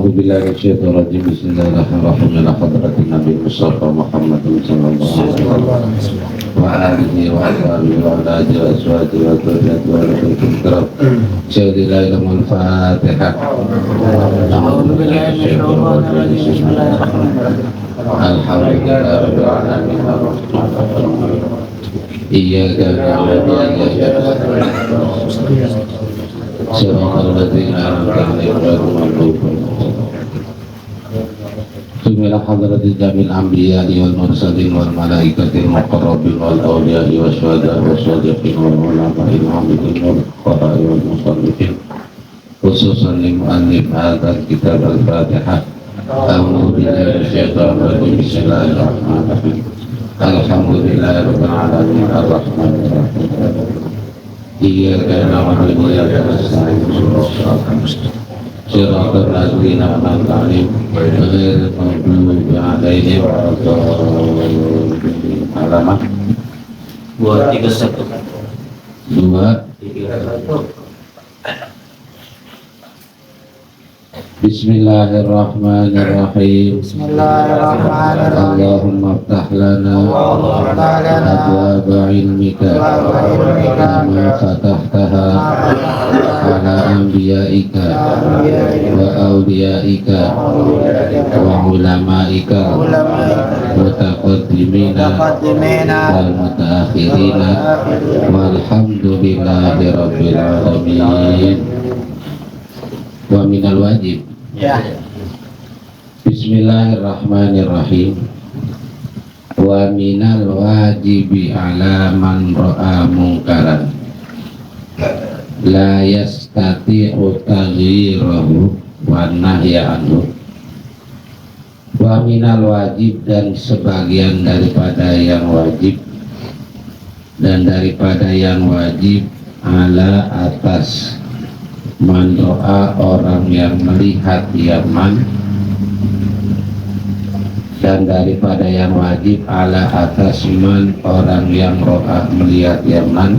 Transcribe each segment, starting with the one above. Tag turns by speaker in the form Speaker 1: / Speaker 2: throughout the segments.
Speaker 1: A'udzubillahi minasyaitonir rajim. Bismillahirrahmanirrahim. Ila hadratin Nabi Mustafa Muhammad sallallahu alaihi wasallam wa alihi wa sahbihi wa ala alihi wa ashabihi wa dzurriyyatihi wa barakatuh. Bismillahirrahmanirrahim. Al-Fatihah. A'udzubillahi minasyaitonir rajim. Bismillahirrahmanirrahim. Alhamdulillahirabbil alamin. Iyyaka na'budu wa iyyaka nasta'in. Siratal ladzina an'amta 'alaihim ghairil maghdubi 'alaihim wala hadratil jamil anbiya'i wal mursalin wal malaikatil muqarrabin wal awliya'i wasyuhada'i wasyadiqin wal ulama'i wal 'abidin wal fuqara'i wal musallin khususan li mu'allif hadzal kitab al-Fatihah. A'udzu billahi minasyaitonir rajim. Bismillahirrahmanirrahim. Alhamdulillahirabbil alamin arrahmanir rahim. Iyyaka na'budu wa iyyaka nasta'in. Shiratal ladzina an'amta 'alaihim ghairil maghdubi 'alaihim waladdallin. Halaman 231. Bismillahirrahmanirrahim.
Speaker 2: Bismillahirrahmanirrahim.
Speaker 1: Allahumma aftah lana abwaaba ilmika kama fatahtaha ala anbiya'ika wa awliyaika wa ulamaika mutaqaddimina wal mutaakhirina walhamdulillahi rabbil alamin. Wa minal wajib. Bismillahirrahmanirrahim. Wa minal wajibi ala man ra'a munkaran la yastati'u taghyirahu wa nahya anhu. Wa minal wajib, dan sebagian daripada yang wajib, dan daripada yang wajib ala atas man doa, orang yang melihat yaman, dan daripada yang wajib ala atas man, orang yang ro'a melihat yaman,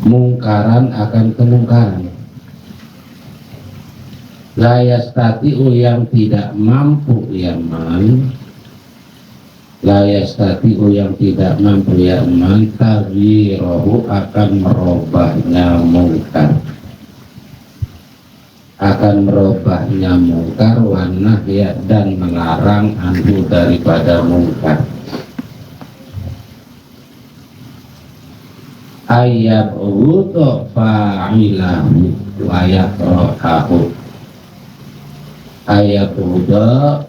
Speaker 1: mungkaran akan kemungkaran, la yastati'u yang tidak mampu yaman, la yastati'u yang tidak mampu yaman, taghyirahu akan merubahnya mungkar, akan merubahnya mungkar, wa nahya, dan melarang anhu daripada mungkar. Ayat wudu fa'ilahu wa yakrahahu. Ayat wudu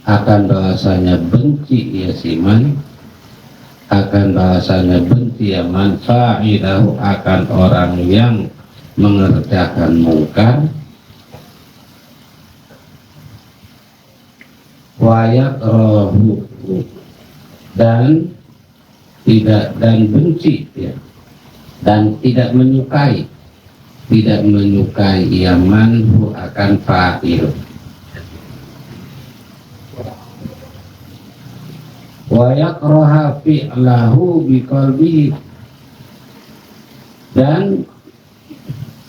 Speaker 1: akan bahasanya benci ya siman, akan bahasanya benci yaman, fa'ilahu akan orang yang mengerjakan mungkar, wayak rohu, dan tidak, dan benci ya, dan tidak menyukai yaman hu akan fa'il. Wayak roha fi'lahu biqalbihi, dan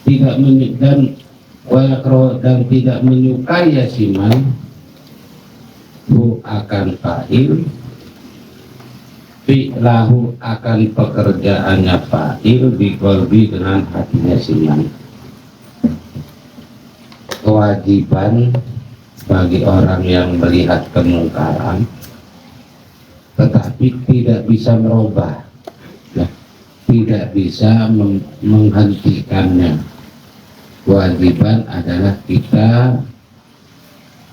Speaker 1: tidak dan wayak roh, dan tidak menyukai yasiman hu akan fa'il, fi'lahu akan pekerjaannya fa'il, biqalbi dengan hatinya siman. Kewajiban bagi orang yang melihat kemungkaran tetapi tidak bisa merubah ya, tidak bisa menghentikannya. Kewajiban adalah kita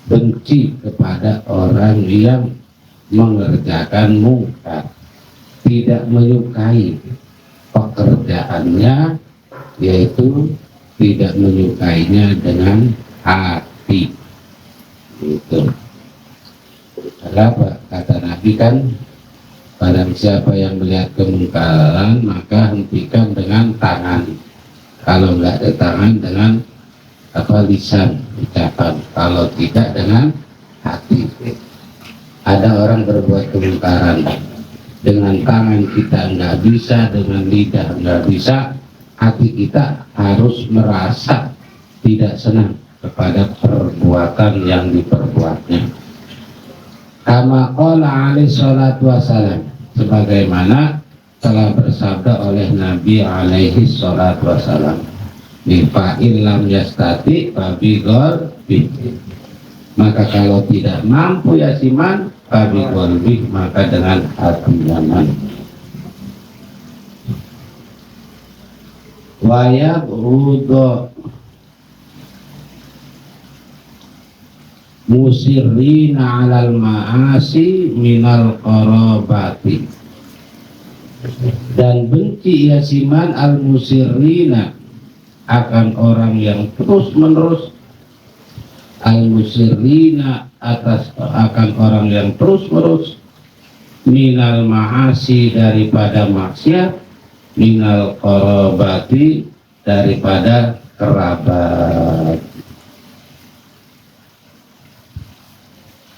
Speaker 1: benci kepada orang yang mengerjakan mungkar, tidak menyukai pekerjaannya, yaitu tidak menyukainya dengan hati. Itu apa kata Nabi kan, barang siapa yang melihat kemungkaran maka hentikan dengan tangan, kalau enggak ada tangan dengan lisan ucapan, kalau tidak dengan hati. Ada orang berbuat kemungkaran dengan tangan kita nggak bisa, dengan lidah nggak bisa, hati kita harus merasa tidak senang kepada perbuatan yang diperbuatnya. Kama qala alaihi salatu wassalam, sebagaimana telah bersabda oleh Nabi alaihi salatu wassalam, fa illam yastati fabigor bi, maka kalau tidak mampu yasiman fabigor bi, maka dengan hati nyaman. Wayab rudo musirrina alal ma'asi minal qarabati, dan benci yasiman al musirrina akan orang yang terus menerus, al musirrina akan orang yang terus menerus, minal ma'asi daripada maksiat, minal qarabati daripada kerabat,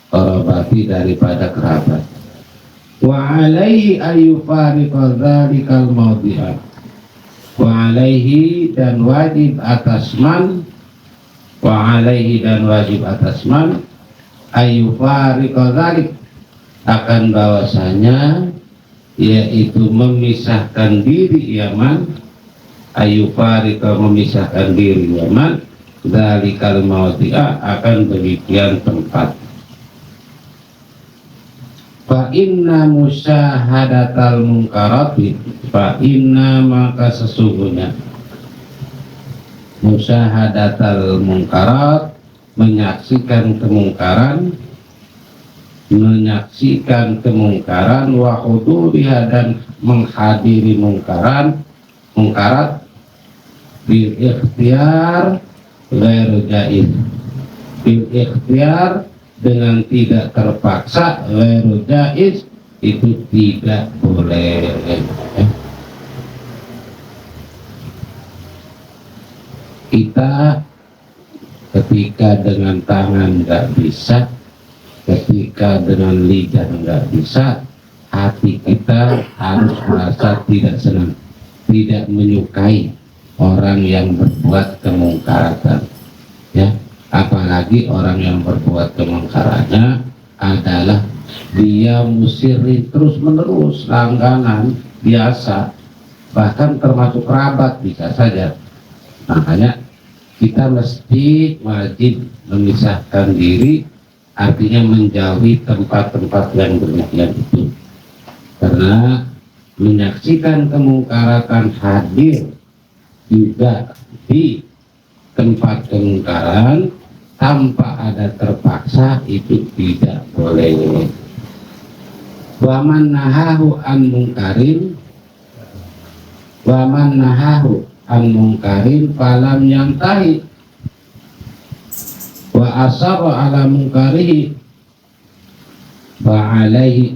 Speaker 1: qarabati daripada kerabat. Wa alaihi ayyufariqa dzalikal mawdi'a, wa alaihi dan wajib atas man, wa alaihi dan wajib atas man ayyufariqa dzalik, akan bahwasanya yaitu memisahkan diri yaman, ayyufariqa memisahkan diri yaman, dzalikal mawdi'a akan demikian tempat. Fa inna musyahadatal munkarati, fa inna maka sesungguhnya musyahadatal munkarat, menyaksikan kemungkaran, menyaksikan kemungkaran, wa huduriha dan menghadiri mungkarat, bil ikhtiar ghairu jaiz, bil ikhtiar dengan tidak terpaksa, ghairu jaiz itu tidak boleh. Kita ketika dengan tangan nggak bisa, ketika dengan lidah nggak bisa, hati kita harus merasa tidak senang, tidak menyukai orang yang berbuat kemungkaran, ya. Apalagi orang yang berbuat kemungkarannya adalah dia musiri terus menerus, langganan, biasa, bahkan termasuk kerabat bisa saja. Makanya kita mesti wajib memisahkan diri, artinya menjauhi tempat-tempat yang demikian itu, karena menyaksikan kemungkaran, hadir juga di tempat kemungkaran tanpa ada terpaksa itu tidak boleh. Waman nahahu an mungkarin, waman nahahu an mungkarin falam yantahi wa asara ala mungkarihi fa alaihi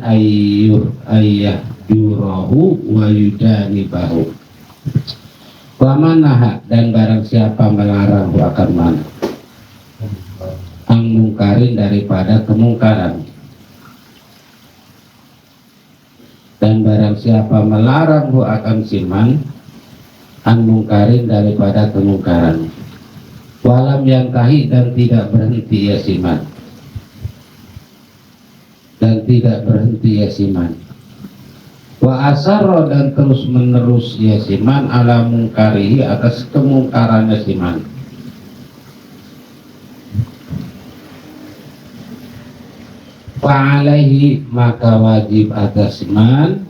Speaker 1: ayyah yurahu wa yudanibahu. Waman naha dan barang siapa melarang akan mana ang mungkarin daripada kemungkaran, dan barang siapa melarang akan siman ang mungkarin daripada kemungkaran, walam yantahi dan tidak berhenti ya siman, dan tidak berhenti ya siman, wa asarro dan terus menerus yasiman ala mungkarihi atas kemungkaran yasiman, fa alaihi maka wajib atas man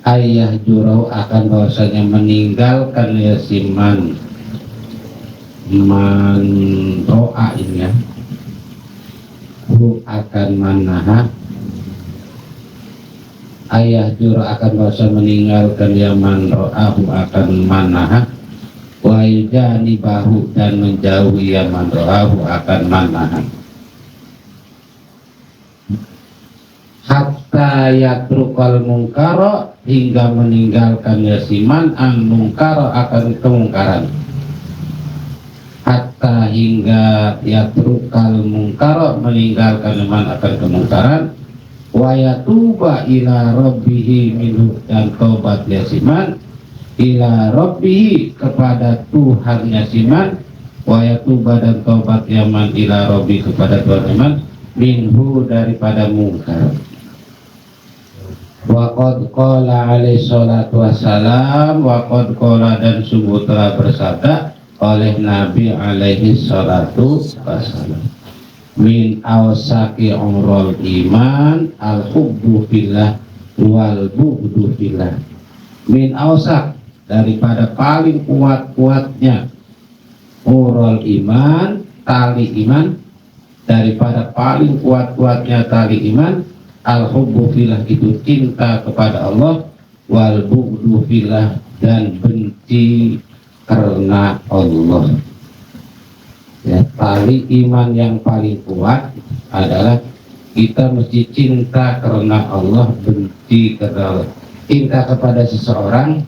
Speaker 1: ayah jurau akan bahwasanya meninggalkan yasiman man ro'a ini ya, hu akan manaha, ayah jura akan bahasa meninggalkan yaman ro'ahu akan manaha, wa yujani bahu dan menjauhi yaman ro'ahu akan manaha, hatta yatrukal mungkaro hingga meninggalkan yasiman an mungkaro akan kemungkaran, hatta hingga yatrukal mungkaro meninggalkan yaman akan kemungkaran, wa yatuba ila rabbihi minhu dan taubat yasiman ila rabbihi kepada Tuhan yasiman wa yatuba dan taubat yaman ila rabbi kepada Tuhan yaman minhu daripada mungkar. Wa qad qala alaihi salatu wassalam, wa qad qala dan sungguh telah bersabda oleh Nabi alaihi salatu wassalam, min awsaqi umrul iman al hubbu fillah wal bughdu fillah. Min awsaq daripada paling kuat-kuatnya umrul iman, tali iman, daripada paling kuat-kuatnya tali iman al-hubbu fillah itu cinta kepada Allah, wal bughdu fillah dan benci karena Allah. Ya, tali iman yang paling kuat adalah kita mesti cinta karena Allah, benci karena Allah. Cinta kepada seseorang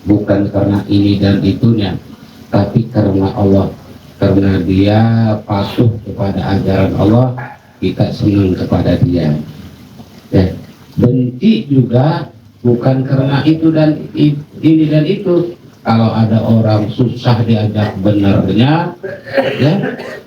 Speaker 1: bukan karena ini dan itunya, tapi karena Allah, karena dia patuh kepada ajaran Allah, kita senang kepada dia. Ya, benci juga bukan karena itu dan ini dan itu. Kalau ada orang susah diajak benarnya, ya,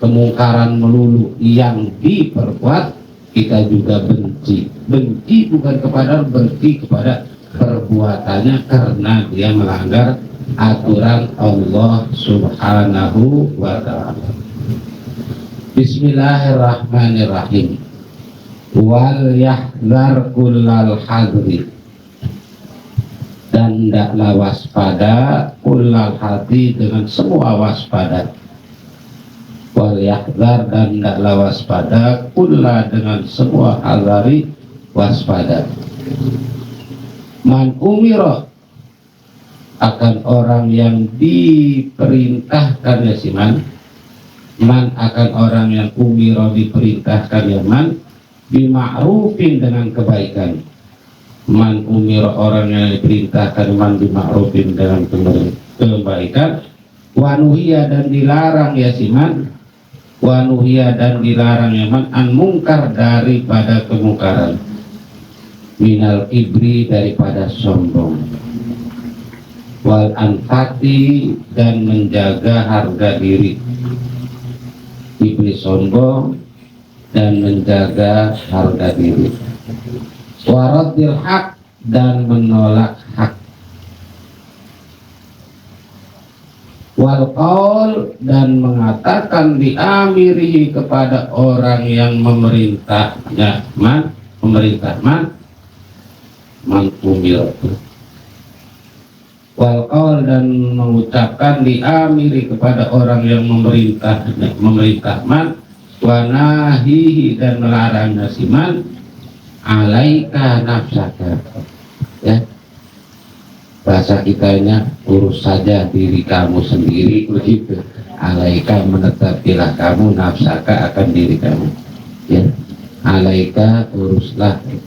Speaker 1: kemungkaran melulu yang diperbuat, kita juga benci. Benci bukan kepada, benci kepada perbuatannya karena dia melanggar aturan Allah Subhanahu wa ta'ala. Bismillahirrahmanirrahim. Wal yahdhar kullal hadri, dan hendaklah waspada kullal hadri dengan semua waspada. Wal yahdhar dan hendaklah waspada kullal dengan semua hadari waspada. Man umiro akan orang yang diperintahkan ya siman, man akan orang yang umiro diperintahkan ya man, bima'rufin dengan kebaikan. Man umiro orang yang diperintahkan man bima'rufin dengan kebaikan, wanuhia dan dilarang ya siman, wanuhia dan dilarang ya man, an mungkar daripada kemungkaran, minal ibri daripada sombong, wal anfati dan menjaga harga diri. Iblis sombong dan menjaga harga diri. Waradil hak dan menolak hak. Wal qaul dan mengatakan diamirihi kepada orang yang memerintahnya man, pemerintah man umil. Wal qaul dan mengucapkan diamiri kepada orang yang memerintah man, wa nahihi dan melarang nasiman, alaika nafsaka. Ya, bahasa kitanya urus saja diri kamu sendiri begitu. Alaika menetapilah kamu nafsaka akan diri kamu. Ya, alaika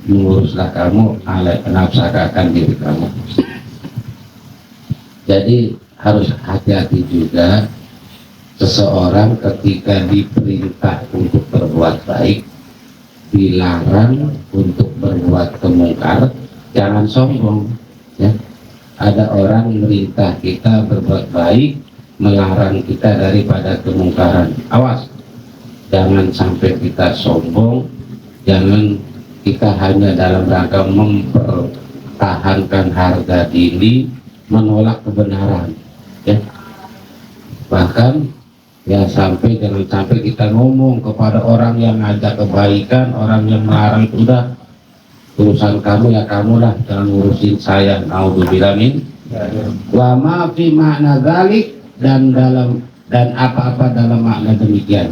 Speaker 1: menguruslah kamu alaika nafsaka akan diri kamu. Jadi harus hati-hati juga seseorang ketika diperintah untuk berbuat baik, dilarang untuk berbuat kemungkar, jangan sombong. Ya, ada orang merintah kita berbuat baik, melarang kita daripada kemungkaran. Awas, jangan sampai kita sombong, jangan kita hanya dalam rangka mempertahankan harga diri, menolak kebenaran. Ya, bahkan ya jangan sampai kita ngomong kepada orang yang ngajak kebaikan, orang yang melarang, itu udah urusan kamu ya kamu lah, jangan ngurusin saya. Naudzubillah min. Wa ma fi makna dzalik, dan apa-apa dalam makna demikian.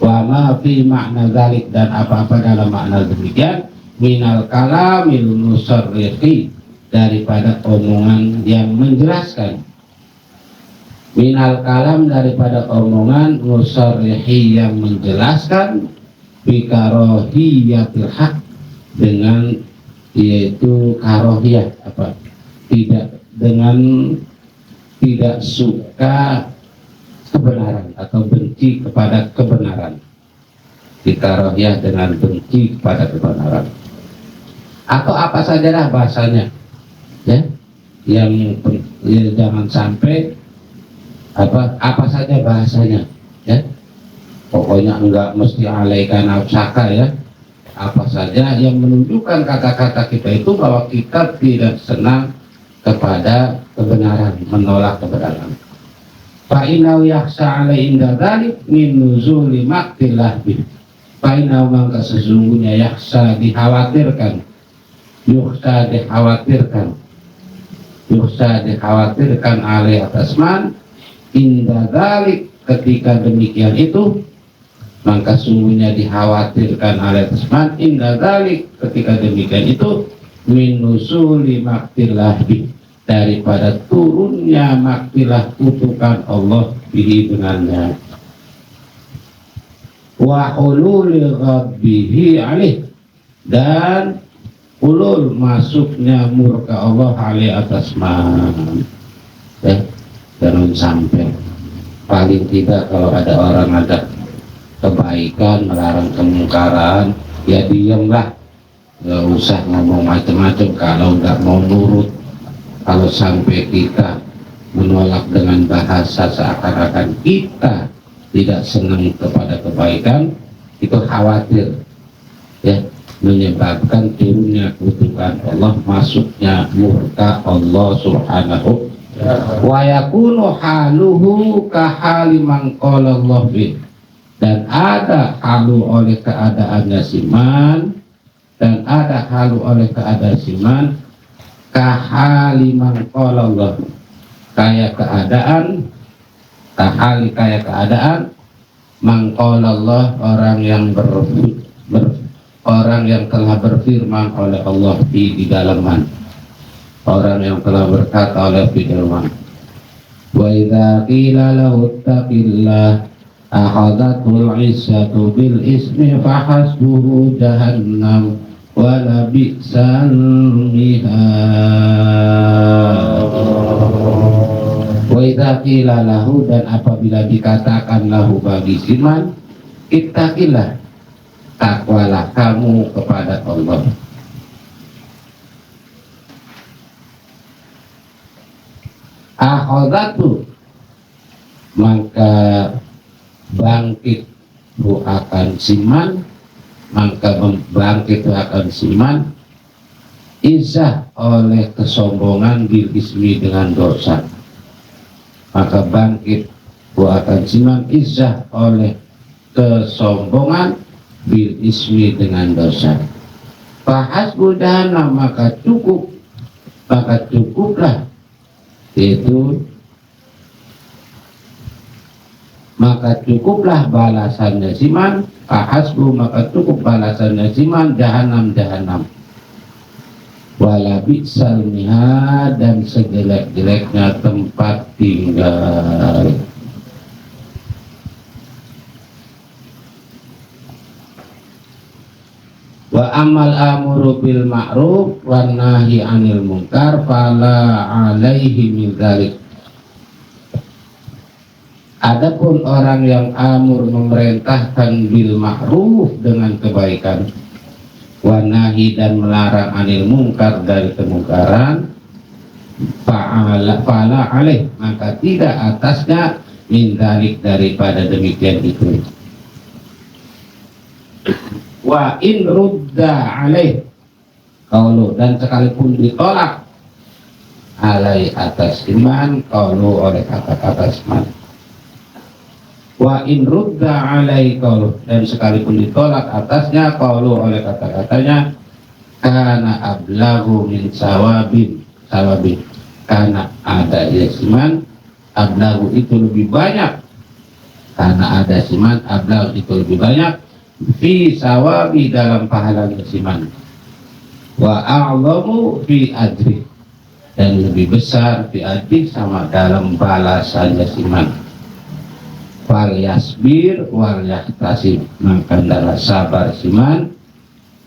Speaker 1: Wa ma fi makna dzalik, dan apa-apa dalam makna demikian, minal kalamil musarrihi, daripada omongan yang menjelaskan. Minal kalam daripada omongan musarrihi yang menjelaskan, bikarohiyatil haq, dengan yaitu karohiyah apa? Tidak suka kebenaran atau benci kepada kebenaran. Dikarohiyah dengan benci kepada kebenaran. Atau apa sajalah bahasanya. Ya, yang jangan sampai apa saja bahasanya, ya. Pokoknya enggak mesti alaika nafsaka, ya. Apa saja yang menunjukkan kata-kata kita itu bahwa kita tidak senang kepada kebenaran, menolak kebenaran. Fa'inau yakhsha alai inda dhalik min nuzuli maktillah bih. Fa'inau maka sesungguhnya yakhsha dikhawatirkan, yukhsha dikhawatirkan alai atas man inda dhalik ketika demikian itu, maka sungguhnya dikhawatirkan oleh tasman inda dzalik ketika demikian itu min nuzuli maktillah bih daripada turunnya maktilah kutukan Allah bihi dengannya, wa hululi ghadbihi alih dan ulul masuknya murka Allah alih atas man. Ya, jangan sampai paling tidak kalau ada orang ada kebaikan melarang kemungkaran, ya diamlah, nggak usah ngomong macam-macam kalau nggak mau nurut. Kalau sampai kita menolak dengan bahasa seakan-akan kita tidak senang kepada kebaikan, itu khawatir, ya, menyebabkan turunnya kutukan Allah, masuknya murka Allah subhanahu wa yakunu haluhu kahali man qala Allah bih. Dan ada halu oleh keadaannya siman, dan ada halu oleh keadaan siman kahaliman qalallah, kayak keadaan mangqalallah, orang yang orang yang telah berfirman oleh Allah di dalaman, orang yang telah berkata oleh di dalaman, wa idza qila lahu taqillah akhadatul izzatu bil ismi fahasbuhu jahannam wala bi'sal mihad. Wa idza qila lahu, dan apabila dikatakan lahu bagi siman, ittaqillah, takwalah kamu kepada Allah. Akhadatu, maka bangkit akan siman, izah oleh kesombongan bil ismi dengan dosa, maka bangkit akan siman izah oleh kesombongan bil ismi dengan dosa. Fahasbu jahannam, maka cukuplah itu, maka cukuplah balasannya siman, fahasbu, maka cukup balasannya siman jahannam, wala bi'sal mihad, dan sejelek-jeleknya tempat tinggal. Wa amal amuru bil ma'ruf wan nahi anil munkar fala alaihi min dzalik. Adapun orang yang amur memerintahkan bil ma'ruf dengan kebaikan, wanahi dan melarang anil mungkar dari kemungkaran, fa'ala alaih, maka tidak atasnya min dzalik daripada demikian itu. Wa in rudda alaih qaulu, dan sekalipun ditolak alai atas iman qaulu oleh kata-kata iman. Wa in rudda alai qaulu, dan sekalipun ditolak atasnya qaulu oleh kata-katanya, kana ablagu min sawabin, karena ada siman ablagu itu lebih banyak, karena ada siman ablagu itu lebih banyak fi sawabi dalam pahala siman, wa a'lamu fi ajri, dan lebih besar fi ajri sama dalam balasannya siman. Wal yasbir wal yahtasib, maka adalah sabar siman,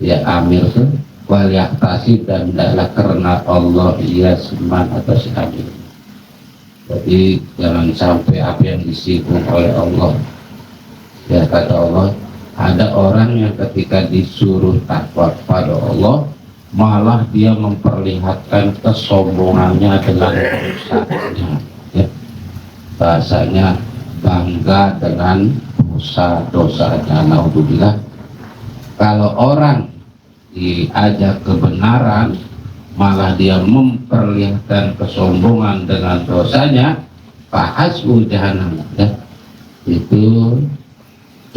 Speaker 1: ya amir tuh, wal yahtasib, dan adalah karena Allah ya siman atau si amir. Jadi jangan sampai apa yang disinggung oleh Allah, ya kata Allah, ada orang yang ketika disuruh takwa kepada Allah malah dia memperlihatkan kesombongannya dengan rusaknya, ya. bahasanya bangga dengan dosa-dosanya. Naudzubillah. Kalau orang diajak kebenaran malah dia memperlihatkan kesombongan dengan dosanya, fahasbu jahannam, ya, itu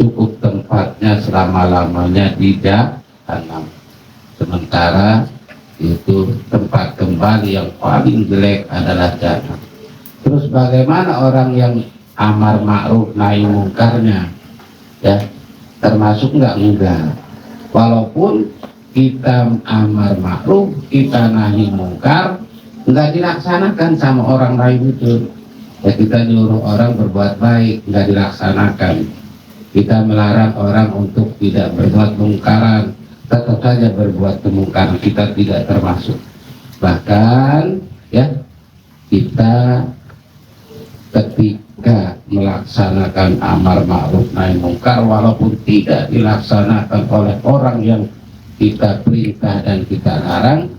Speaker 1: cukup tempatnya selama-lamanya di jahannam. Sementara itu tempat kembali yang paling jelek adalah jahannam. Terus bagaimana orang yang amar ma'ruf nahi mungkarnya, ya, termasuk enggak? Walaupun kita amar ma'ruf, kita nahi mungkar, enggak dilaksanakan sama orang lain itu. Ya, kita nyuruh orang berbuat baik, enggak dilaksanakan. Kita melarang orang untuk tidak berbuat mungkaran, tetap saja berbuat kemungkaran, kita tidak termasuk. Bahkan ya, kita ketika melaksanakan amar ma'ruf nahi mungkar, walaupun tidak dilaksanakan oleh orang yang kita perintah dan kita larang,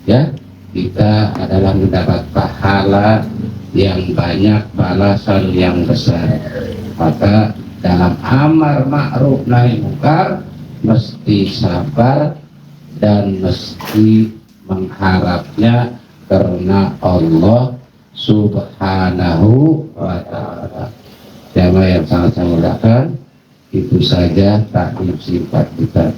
Speaker 1: ya, kita adalah mendapat pahala yang banyak, balasan yang besar. Maka dalam amar ma'ruf nahi mungkar mesti sabar dan mesti mengharapnya karena Allah Subhanahu wa ta'ala. Jamaah yang sangat saya muliakan, itu saja taklim sifat kita.